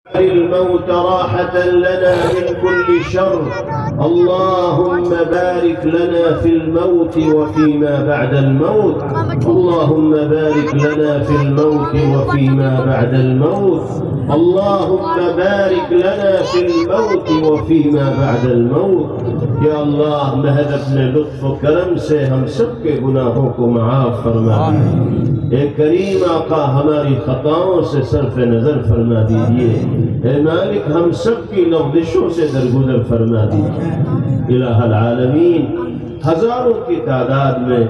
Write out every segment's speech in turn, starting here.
الموت راحة لنا من كل شر. اللهم بارك لنا في الموت وفيما بعد الموت. اللهم بارك لنا في الموت وفيما بعد الموت. اللهم بارك لنا في الموت وفيما بعد الموت. یا اللہ مہد اپنے لطف و کرم سے ہم سب کے گناہوں کو معاف فرما دیجیے۔ اے کریم آقا ہماری خطاؤں سے صرف نظر فرما دیجیے۔ اے مالک ہم سب کی لغزشوں سے درگزر فرما دیجیے۔ الہ العالمین، ہزاروں کی تعداد میں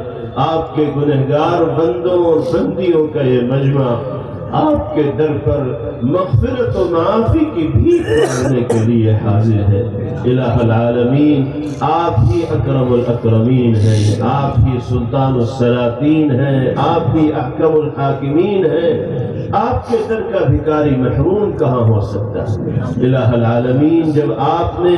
آپ کے گنہگار بندوں اور بندیوں کا یہ مجمع آپ کے در پر مغفرت و معافی کی بھیک مانگنے کے لیے حاضر ہے۔ الہ العالمین، آپ ہی اکرم الاکرمین ہیں، آپ ہی سلطان السلاطین ہیں، آپ ہی احکم الحاکمین ہیں۔ آپ کے در کا بھکاری محروم کہاں ہو سکتا ہے؟ الہ العالمین، جب آپ نے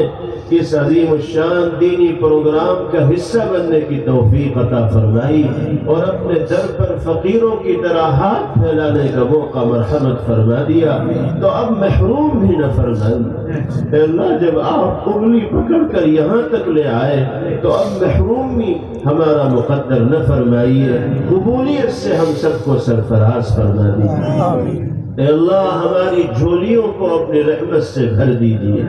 اس عظیم الشان دینی پروگرام کا حصہ بننے کی توفیق عطا فرمائی اور اپنے در پر فقیروں کی طرح ہاتھ پھیلانے کا موقع مرحمت فرما دیا، تو اب محروم بھی نہ فرمائیے۔ اے اللہ، جب آپ انگلی پکڑ کر یہاں تک لے آئے تو اب محرومی ہمارا مقدر نہ فرمائیے، قبولیت سے ہم سب کو سرفراز فرما دیجیے۔ اے اللہ، ہماری جھولیوں کو اپنی رحمت سے بھر دیجیے،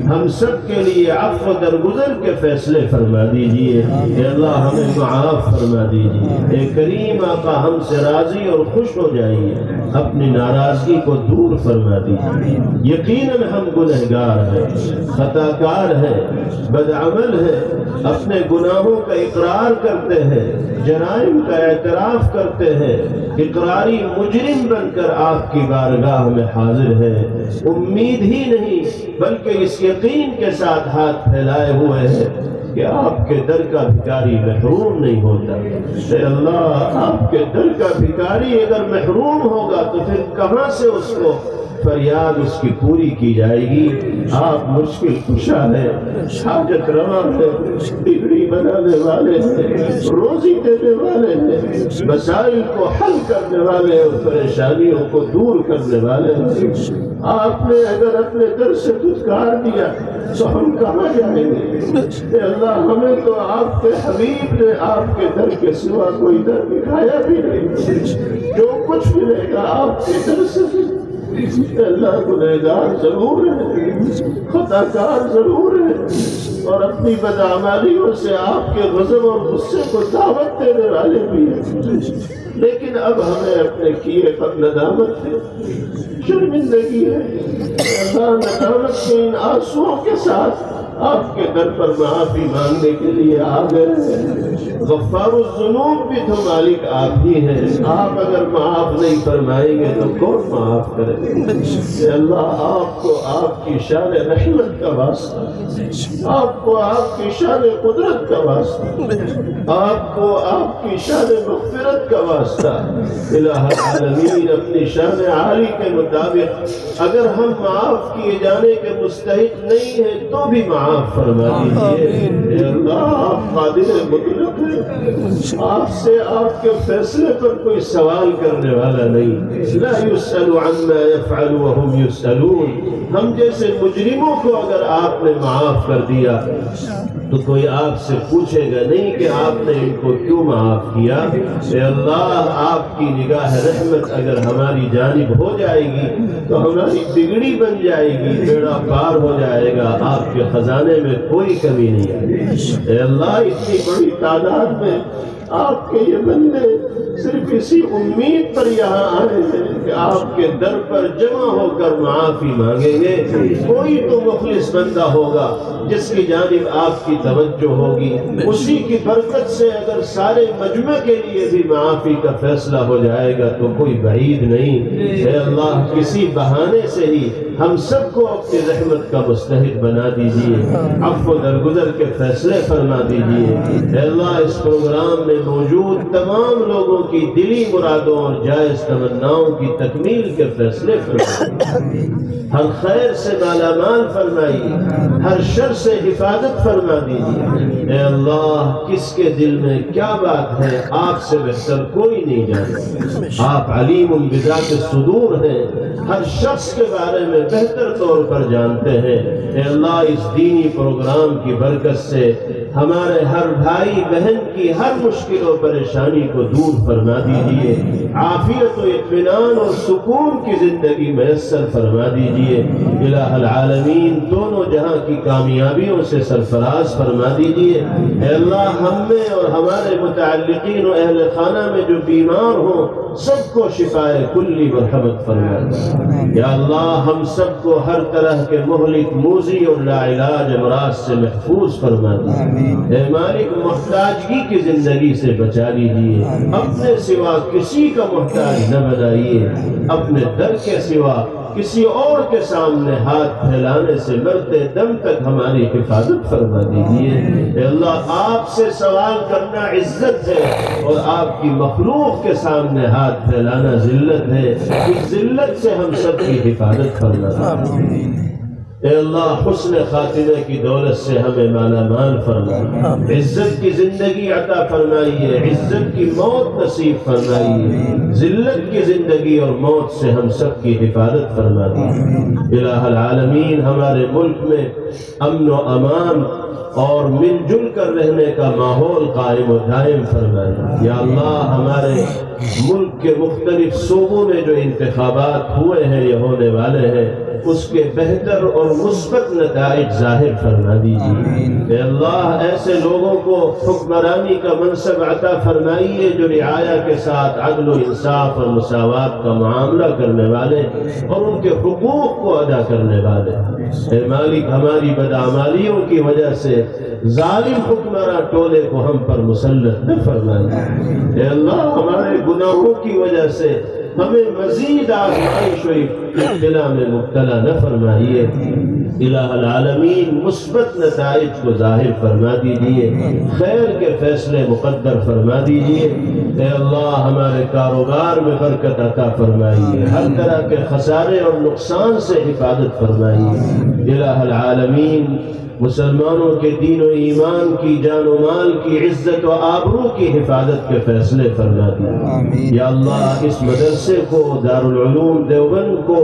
ہم سب کے لیے عفو درگزر کے فیصلے فرما دیجیے۔ اے اللہ، ہمیں معاف فرما دیجیے۔ اے کریم آقا، ہم سے راضی اور خوش ہو جائیے، اپنی ناراضگی کو دور فرما دیجیے۔ یقیناً ہم گنہگار ہیں، خطا کار ہیں، بدعمل ہیں، اپنے گناہوں کا اقرار کرتے ہیں، جرائم کا اعتراف کرتے ہیں، اقراری مجرم بن کر آپ کی بارگاہ میں حاضر ہے۔ امید ہی نہیں بلکہ اس یقین کے ساتھ ہاتھ پھیلائے ہوئے ہیں کہ آپ کے در کا بھکاری محروم نہیں ہوتا۔ اے اللہ، آپ کے در کا بھکاری اگر محروم ہوگا تو پھر کہاں سے اس کو فریاد اس کی پوری کی جائے گی؟ آپ مشکل کشا ہیں، حاجت روا ہیں، بگڑی بنانے والے ہیں، روزی دینے والے ہیں، مسائل کو حل کرنے والے اور پریشانیوں کو دور کرنے والے ہیں۔ آپ نے اگر اپنے در سے دھتکار دیا تو ہم کہاں جائیں گے؟ اے اللہ، ہمیں تو آپ کے حبیب نے آپ کے در کے سوا کوئی در دکھایا بھی نہیں۔ جو کچھ ملے گا آپ کے در سے۔ اللہ، گنہگار ضرور ہے، خطا کار ضرور ہے، اور اپنی بدعمالیوں سے آپ کے غضب اور غصے کو دعوت دینے والے بھی ہیں، لیکن اب ہمیں اپنے کیے پر ندامت ہے، شرمندگی ہے۔ اللہ، ندامت کے ان آنسوؤں کے ساتھ آپ کے در پر معافی مانگنے کے لیے آ گئے ہیں۔ غفار الذنوب بھی تو مالک آپ ہی ہیں، آپ اگر معاف نہیں فرمائیں گے تو کون معاف کرے گا؟ اے اللہ، آپ کو آپ کی شان رحمت کا واسطہ، آپ کو آپ کی شان قدرت کا واسطہ، آپ کو آپ کی شان مغفرت کا واسطہ۔ الہ العالمین، اپنی شان عالی کے مطابق اگر ہم معاف کیے جانے کے مستحق نہیں ہیں تو بھی معاف فرما دیجیے۔ اے اللہ، آپ قادر مطلق ہیں، آپ سے آپ کے فیصلے پر کوئی سوال کرنے والا نہیں۔ لا يسأل عما يفعل وهم يسألون۔ ہم جیسے مجرموں کو اگر آپ نے معاف کر دیا تو کوئی آپ سے پوچھے گا نہیں کہ آپ نے ان کو کیوں معاف کیا۔ اے اللہ، آپ کی نگاہ رحمت اگر ہماری جانب ہو جائے گی تو ہماری بگڑی بن جائے گی، بیڑا پار ہو جائے گا، آپ کے خزانے میں کوئی کمی نہیں آئے گی۔ اے اللہ، اتنی بڑی تعداد میں آپ کے یہ بندے صرف اسی امید پر یہاں آئے ہیں کہ آپ کے در پر جمع ہو کر معافی مانگیں گے۔ کوئی تو مخلص بندہ ہوگا جس کی جانب آپ کی توجہ ہوگی، اسی کی برکت سے اگر سارے مجمع کے لیے بھی معافی کا فیصلہ ہو جائے گا تو کوئی بعید نہیں۔ اے اللہ، کسی بہانے سے ہی ہم سب کو اپنی رحمت کا مستحق بنا دیجیے، عفو درگزر کے فیصلے فرما دیجیے۔ اے اللہ، اس پروگرام میں موجود تمام لوگوں کی دلی مرادوں اور جائز تمناؤں کی تکمیل کے فیصلے فرمائیے، ہر خیر سے مالا مال فرمائیے، ہر شر سے حفاظت فرما دیجیے۔ اے اللہ، کس کے دل میں کیا بات ہے آپ سے بہتر کوئی نہیں جانتا۔ آپ علیم بذات الصدور ہیں، ہر شخص کے بارے میں بہتر طور پر جانتے ہیں۔ اے اللہ اس دینی پروگرام کی برکت سے ہمارے ہر بھائی بہن کی ہر مشکل و پریشانی کو دور فرما دیجیے، عافیت و اطمینان اور سکون کی زندگی میسر فرما دیجیے۔ الہ العالمین دونوں جہاں کی کامیابیوں سے سرفراز فرما دیجیے۔ اے اللہ ہم میں اور ہمارے متعلقین و اہل خانہ میں جو بیمار ہوں سب کو شفائے کلی مرحمت فرما دیجیے۔ یا اللہ ہم سب کو ہر طرح کے مہلک موذی اور لا علاج امراض سے محفوظ فرما دیجیے۔ اے مالک محتاجگی کی زندگی سے بچا لیجیے، اپنے سوا کسی کا محتاج نہ بنائیے، اپنے در کے سوا کسی اور کے سامنے ہاتھ پھیلانے سے مرتے دم تک ہماری حفاظت فرما دیجیے۔ اے اللہ آپ سے سوال کرنا عزت ہے اور آپ کی مخلوق کے سامنے ہاتھ پھیلانا ذلت ہے، اس ذلت سے ہم سب کی حفاظت فرما دیجیے۔ اے اللہ حسن خاتمہ کی دولت سے ہمیں مالا مال فرمائیے، عزت کی زندگی عطا فرمائیے، عزت کی موت نصیب فرمائیے، ذلت کی زندگی اور موت سے ہم سب کی حفاظت فرمائیے۔ الہ العالمین ہمارے ملک میں امن و امان اور مل جل کر رہنے کا ماحول قائم و دائم فرمائیے۔ یا اللہ ہمارے ملک کے مختلف صوبوں میں جو انتخابات ہوئے ہیں یا ہونے والے ہیں اس کے بہتر اور مثبت نتائج ظاہر فرما دیجیے۔ اے اللہ ایسے لوگوں کو حکمرانی کا منصب عطا فرمائیے جو رعایا کے ساتھ عدل و انصاف اور مساوات کا معاملہ کرنے والے اور ان کے حقوق کو ادا کرنے والے۔ اے مالک ہماری بدعمالیوں کی وجہ سے ظالم حکمراں ٹولے کو ہم پر مسلط نہ فرمائیے۔ اے اللہ ہمارے گناہوں کی وجہ سے ہمیں مزید آزمائش و ابتلا میں مبتلا نہ فرمائیے۔ الہ العالمین مثبت نتائج کو ظاہر فرما دیجیے، خیر کے فیصلے مقدر فرما دیجیے۔ اے اللہ ہمارے کاروبار میں برکت عطا فرمائیے، ہر طرح کے خسارے اور نقصان سے حفاظت فرمائیے۔ الہ العالمین مسلمانوں کے دین و ایمان کی جان و مال کی عزت و آبرو کی حفاظت کے فیصلے فرما دیجیے۔ یا اللہ اس مدرسے کو، دارالعلوم دیوبند کو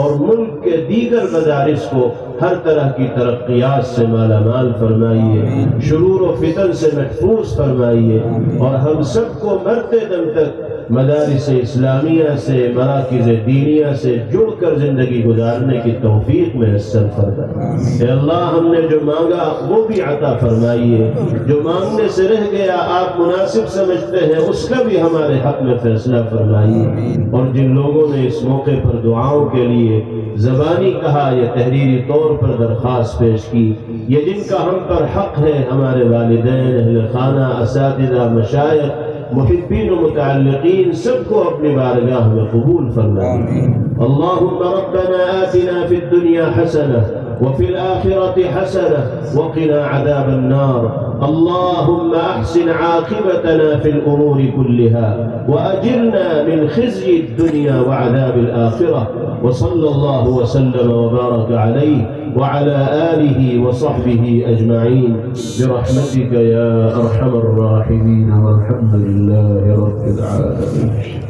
اور ملک کے دیگر مدارس کو ہر طرح کی ترقیات سے مالا مال فرمائیے، شرور و فتن سے محفوظ فرمائیے، اور ہم سب کو مرتے دم تک مدارس اسلامیہ سے، مراکز دینیہ سے جڑ کر زندگی گزارنے کی توفیق میسر فرمائیے۔ اے اللہ ہم نے جو مانگا وہ بھی عطا فرمائیے، جو مانگنے سے رہ گیا آپ مناسب سمجھتے ہیں اس کا بھی ہمارے حق میں فیصلہ فرمائیے، اور جن لوگوں نے اس موقع پر دعاؤں کے لیے زبانی کہا یا تحریری طور پر درخواست پیش کی، یہ جن کا ہم پر حق ہے، ہمارے والدین، اہل خانہ، اساتذہ، مشائخ، محبین و متعلقین، سب کو اپنی بارگاہ میں قبول فرمائیے۔ اللہم ربنا آتنا فی الدنیا حسنہ وفي الآخرة حسنة وقنا عذاب النار اللهم أحسن عاقبتنا في الأمور كلها وأجرنا من خزي الدنيا وعذاب الآخرة وصلى الله وسلم وبارك عليه وعلى آله وصحبه أجمعين برحمتك يا أرحم الراحمين والحمد لله رب العالمين۔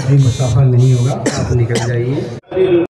مسافہ نہیں ہوگا، آپ نکل جائیے۔